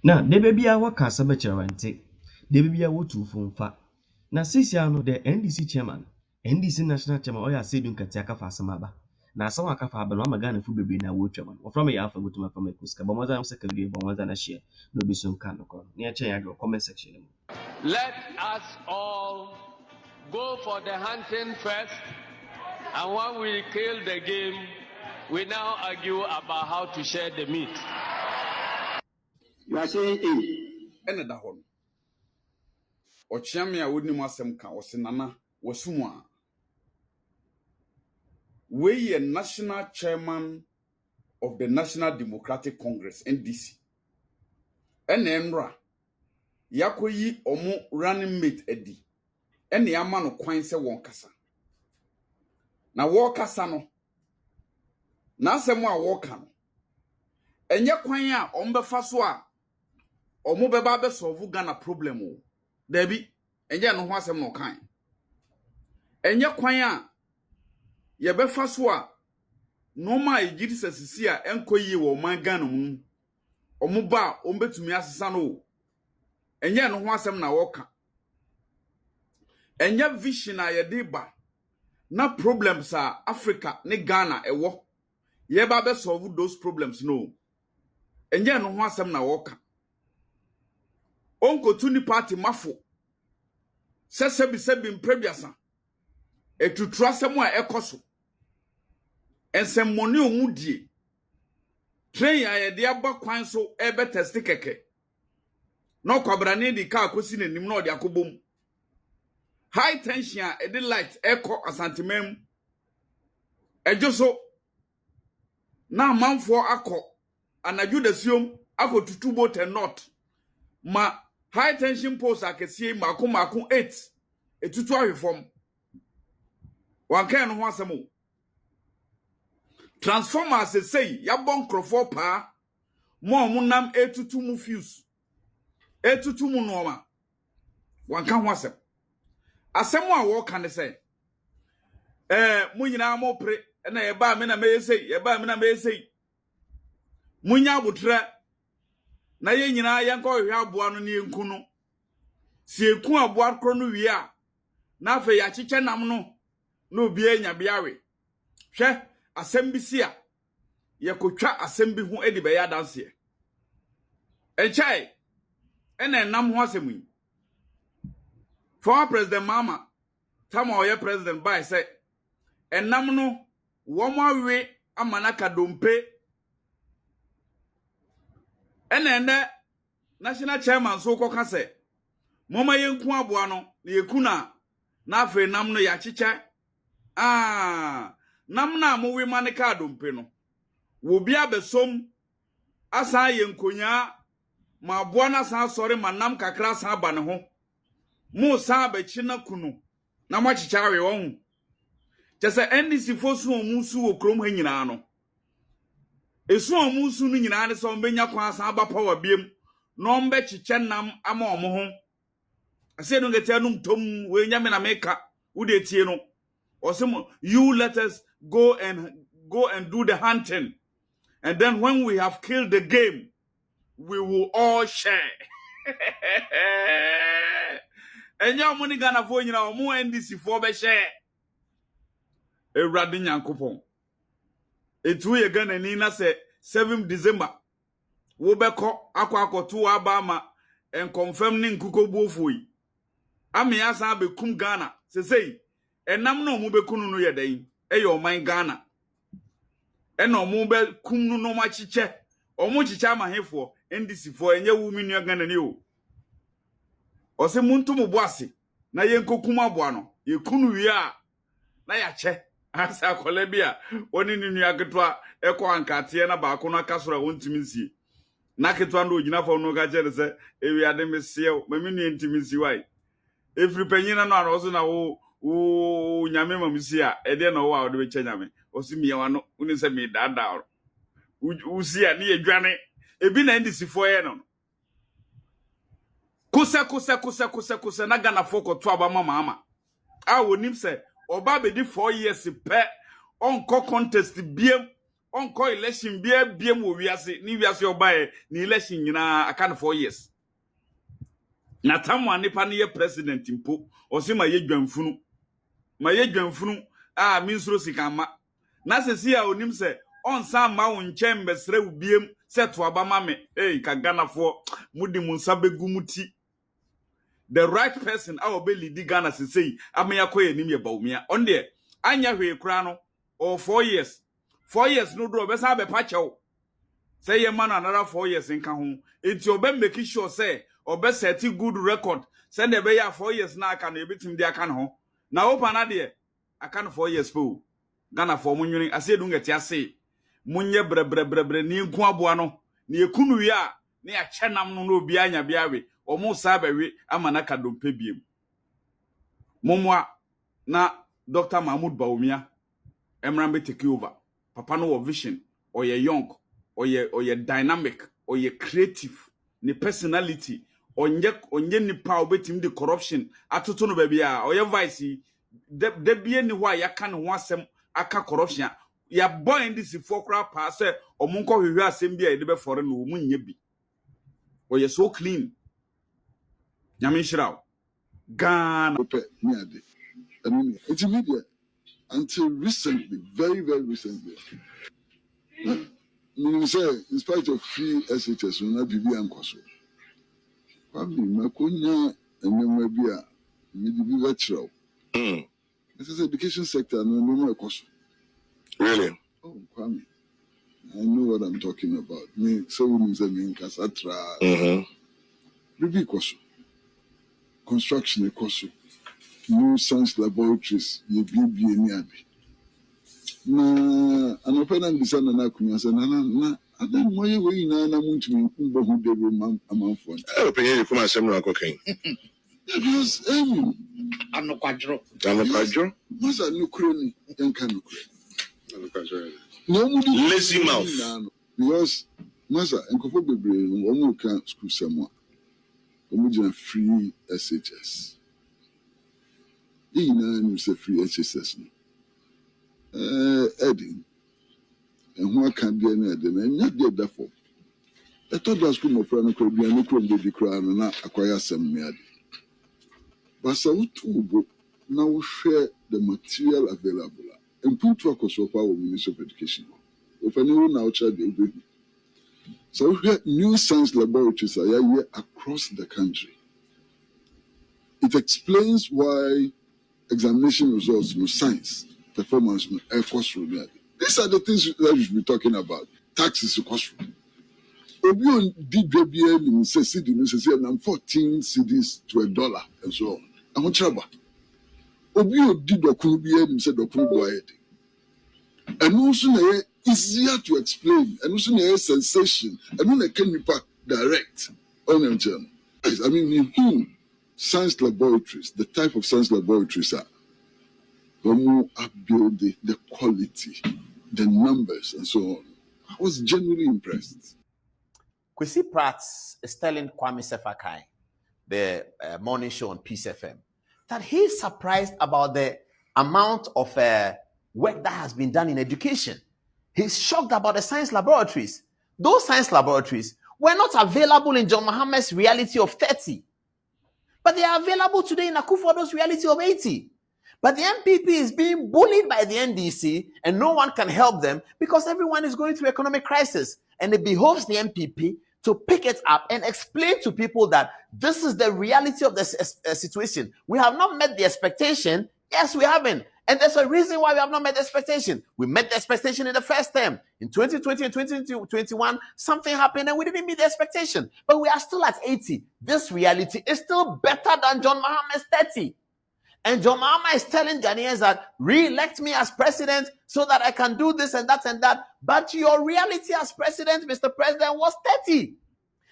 Now, the baby I work as a maturity, the baby I want to phone fa. Now, since you know the NDC chairman, NDC national chairman, or Asiedu Nketia TOP Secrets. Now, some aka fa but no Ghana food baby na wo chairman. Or from a alpha go to my family kuska, but more than secondary, but more than a share. No be some kind of call. Near chair your comment section. Let us all go for the hunting first, and when we kill the game, we now argue about how to share the meat. You are saying A. Ene da hɔ no. Ochiame a woni mu asɛm ka osenana wasumwa. We ye national chairman of the National Democratic Congress NDC. Ene enra yakoyi omo running mate edi. Ene yama no kwan se won kasa. Na wo kasa no. Na asɛm a wo ka no. Enye kwan a ombefa so a omo beba be solve Ghana problem o. Dabi enye no ho asɛm no kan. Enye kwan a ye befa so a no ma ejiri sasisi a enkoyi wo man Ghana mu. Omo ba ombetumi asesa no. Enye no ho asɛm na wo ka. Enye vision a ye de ba na problems a Africa ne Ghana ewo. Ye ba be solve those problems no. Enye no ho asɛm na wo ka. Onko tu ni party mafo. Sebi mprebiasa. Etutu asɛm a ekoso. Ensemmoni omudie. Train a ye de aba kwan so ebe testi keke. No kwabrane di ka akosi n'anim na ode akobom. High tension a ede light eko asantemam. Ejoso na manfo akọ anaju da siom akọ tutubo te north. Ma high tension post akesie mako 8 etutu ahwefom. Wankan no ho asɛm. Transformers say yabon krofo pa mo munam etutu mu fuse etutu mu noma wanka ho asɛm. Asɛm a wo ka ne say mo nyina mo pre na ye ba me na me sei ye ba me na me sei munya abotra na ye nyina ye nka ohwe aboa no ne enku no si eku aboa kro no wie a na afa ya kyeche nam no na obi anya biawe hwɛ asɛm bi si a ye kotwa asɛm bi ho edi be ya danse enchai ena nam ho asɛm yi former president mama tama oye president by say enam no womawe amanaka dompe ene national chairman so koka say moma yenku aboa no na yekuna na afa nam no ya kyecha nam na mowe manaka dompe no wo bia besom asa yenkonya ma aboa na san sori manam kakra san ba ne ho mo san ba chi na kunu na mo kyecha we won Jese NDC fosu omusu wo krom ha nyina no. Esu omusu no nyina ne so ombenya kwa san aba power biem. No mbe chiche nam ama omo ho. Asiedu Nketia num tom we nya me na meka wo de tie no. Osemo you let us go and do the hunting. And then when we have killed the game, we will all share. Enya money Ghana fo nyina omo NDC fo be share. Ewrade Nyankopon etu ye Ghana ni na se 7 December wo beko akoto aba en confirm ni nkuko buofoyi ame asa be kum Ghana sesei enam no mu be kunu no ye dan eye oman Ghana ena omu be kum no ma chiche omu chiche amahefo NDC fo enye wu minu Ghana ni o ose muntu mu boase na ye nkokum aboa no ye kunu wi a na ya che asa kolebia oni ninu aketwa eko ankate na ba ko no akasora wontimi nsie na ketwa ndo ogina fo no ga chere se ewi ade mesie mami nu ntimi nsi wai efri panyina no ano so na wo nyame mamsi a ede no wa ode be nyame osi miyewa no uni se mi dada usi a ne yedwane ebi na ndisi fo ye no kusa na Ghana fo ko to aba mama a wonim se oba be di 4 years pe onko contest biem onko election biem wo wiase ni wiase obae ni election nyina aka 4 years na tamwa nipa ne ye president mpo osima ye dwanfunu ma ye dwanfunu a minsuro sikama na sesi a onim se onsa ma wo nchen besre wo biem se to abama me ka Ghanafo mudi munsa begu muti the right person a obe lead Ghana sesei amya koye nim ye Bawumia on there anya hwe kura no or 4 years 4 years no do obesa be pachew say ye man another 4 years nka ho enti obe make sure say obe set good record say the be ya 4 years na aka na ebitim dia aka ho na opa na de aka no 4 years po Ghana for munwini Asiedu Nketia say munye brebre ni nku aboa no na ekunu wi a na ya chenam no no obi anya bia we omo sabawe amana ka dompe biem momwa na Dr. Mahmoud Bawumia emrambe take over papa no vision or ye young or ye dynamic or ye creative ni personality onye nipa obetim the corruption atoto no bia or ye vice de bia ni wa ya kan ho asem aka corruption ya boy this for crap pa say omunko hwehwe asem bia ye de be fore no omunye bi or ye so clean Nyamishraw Ghana I mean, it's immediate until recently, very, very recently. In spite of free SHS, we not be and Koso. Probably Makonya and Namabia, maybe virtual. This is education sector, no more Koso. Really? Oh, Kwame. I know what I'm talking about. Me, so in Kasatra. Maybe Koso. Construction Koso. New science laboratories, you be near me. Na an open design na kunya sa na adan moye we na na muntu mbo hu de be amanfo Open you come asem na kokin. Because Anokwadro. Masa nukroni yanka nukre. No mu Lazy mouth. Because masa enkofo bebre no omo kan school semwa. Omo jina free SHS. You say free HSS. Edding. And who can be an Edding? And not get that for. I thought that school of friend could be a nuclear baby crown and not acquire some mead. But so too, now share the material available and put to a cost of our Ministry of Education. If anyone outside the baby. So we have new science laboratories are here across the country. It explains why examination results, no science, performance, no air cost room. These are the things that we should be talking about. Taxes, cost room. Obion did JBL in city, and 14 cities to $1 and so on. I want trouble. Obion did Okubian and said Okubuaed. And also easier to explain, and also a sensation, and when I can be direct on them. I mean, who? Science laboratories, the type of science laboratories are when are building the quality, the numbers, and so on. I was genuinely impressed. Kwesi Pratt is telling Kwame Sefakai, the morning show on Peace FM, that he's surprised about the amount of work that has been done in education. He's shocked about the science laboratories. Those science laboratories were not available in John Mohammed's reality of 30. But they are available today in Akufo-Addo's reality of 80. But the NPP is being bullied by the NDC and no one can help them because everyone is going through economic crisis. And it behoves the NPP to pick it up and explain to people that this is the reality of the situation. We have not met the expectation. Yes, we haven't. And there's a reason why we have not met the expectation. We met the expectation in the first term. In 2020 and 2021, something happened and we didn't meet the expectation. But we are still at 80. This reality is still better than John Mohammed's 30. And John Mahama is telling Ghanaians that re-elect me as president so that I can do this and that and that. But your reality as president, Mr. President, was 30.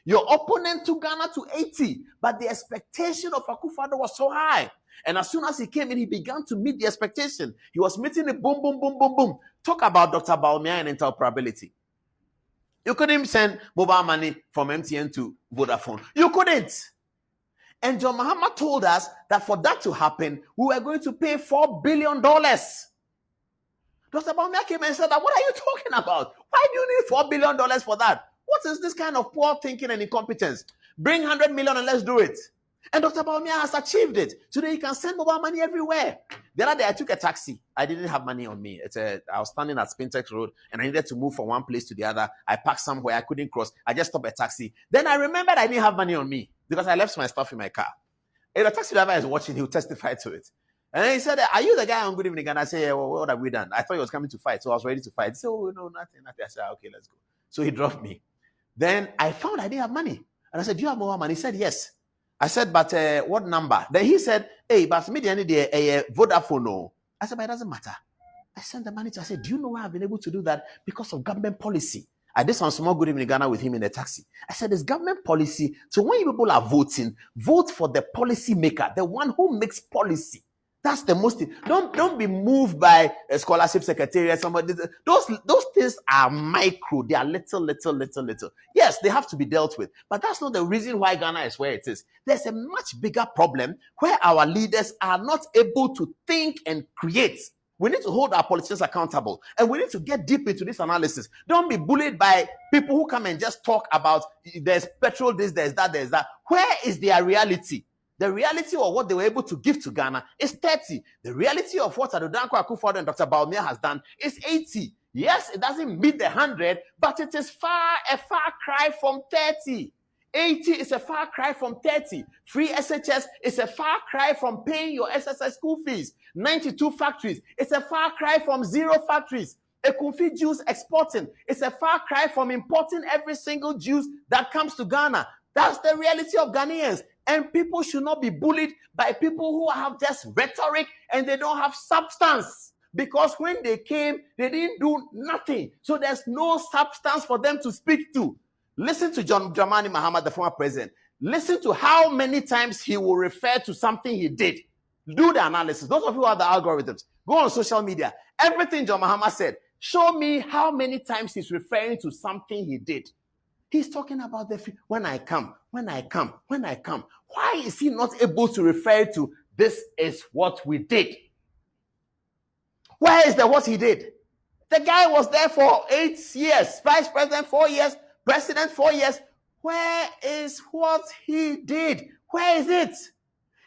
Your opponent took Ghana to 80. But the expectation of Akufo-Addo was so high. And as soon as he came in, he began to meet the expectation. He was meeting it, boom, boom, boom, boom, boom. Talk about Dr. Bawumia and interoperability. You couldn't send mobile money from MTN to Vodafone. You couldn't. And John Mahama told us that for that to happen, we were going to pay $4 billion. Dr. Bawumia came and said that, what are you talking about? Why do you need $4 billion for that? What is this kind of poor thinking and incompetence? Bring 100 million and let's do it. And Dr. Bawumia has achieved it. Today, you can send mobile money everywhere. The other day, I took a taxi. I didn't have money on me. I was standing at Spintex Road, and I needed to move from one place to the other. I parked somewhere. I couldn't cross. I just stopped a taxi. Then I remembered I didn't have money on me because I left my stuff in my car. If the taxi driver is watching, he'll testify to it. And then he said, are you the guy on Good Evening? And I said, well, what have we done? I thought he was coming to fight, so I was ready to fight. He said, oh, no, nothing. I said, okay, let's go. So he dropped me. Then I found I didn't have money. And I said, do you have more money? He said, yes. I said, but what number? Then he said, hey, but me the Vodafone. No. I said, but it doesn't matter. I sent the money to, I said, do you know why I've been able to do that? Because of government policy. I did some small Good Evening Ghana with him in the taxi. I said, there's government policy. So when you people are voting, vote for the policy maker, the one who makes policy. That's the most thing. Don't be moved by a scholarship secretariat. Somebody, those things are micro. They are little. Yes, they have to be dealt with. But that's not the reason why Ghana is where it is. There's a much bigger problem where our leaders are not able to think and create. We need to hold our politicians accountable. And we need to get deep into this analysis. Don't be bullied by people who come and just talk about there's petrol, this, there's that. Where is their reality? The reality of what they were able to give to Ghana is 30. The reality of what Asiedu Nketia and Dr. Bawumia has done is 80. Yes, it doesn't meet the 100, but it is a far cry from 30. 80 is a far cry from 30. Free SHS is a far cry from paying your SSS school fees. 92 factories, it's a far cry from 0 factories. Ekunfi juice exporting, it's a far cry from importing every single juice that comes to Ghana. That's the reality of Ghanaians. And people should not be bullied by people who have just rhetoric and they don't have substance. Because when they came, they didn't do nothing. So there's no substance for them to speak to. Listen to John Dramani Mahama, the former president. Listen to how many times he will refer to something he did. Do the analysis. Those of you who have the algorithms, go on social media. Everything John Mahama said, show me how many times he's referring to something he did. He's talking about when I come. Why is he not able to refer to this is what we did? Where is the what he did? The guy was there for 8 years, vice president 4 years, president 4 years. Where is what he did? Where is it?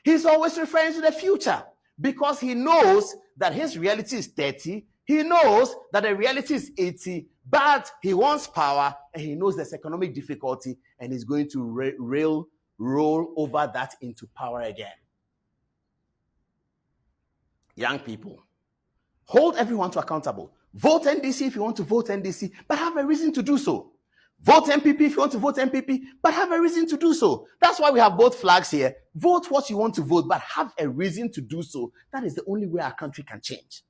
He's always referring to the future because he knows that his reality is 30. He knows that the reality is 80, but he wants power and he knows there's economic difficulty and he's going to roll over that into power again. Young people, hold everyone to accountable. Vote NDC if you want to vote NDC, but have a reason to do so. Vote NPP if you want to vote NPP, but have a reason to do so. That's why we have both flags here. Vote what you want to vote, but have a reason to do so. That is the only way our country can change.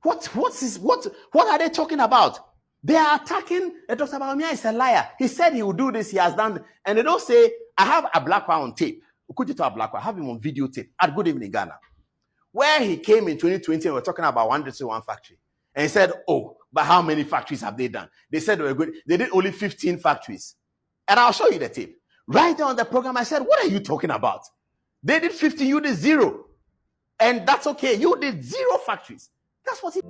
What are they talking about? They are attacking Dr. Bawumia is a liar. He said he will do this, he has done, and they don't say, I have a black one on tape. I have him on videotape at Good Evening Ghana, where he came in 2020 and we're talking about 101 factory. And he said, oh, but how many factories have they done? They said they did only 15 factories. And I'll show you the tape. Right there on the program, I said, what are you talking about? They did 15, you did 0. And that's okay. You did 0 factories. That's what he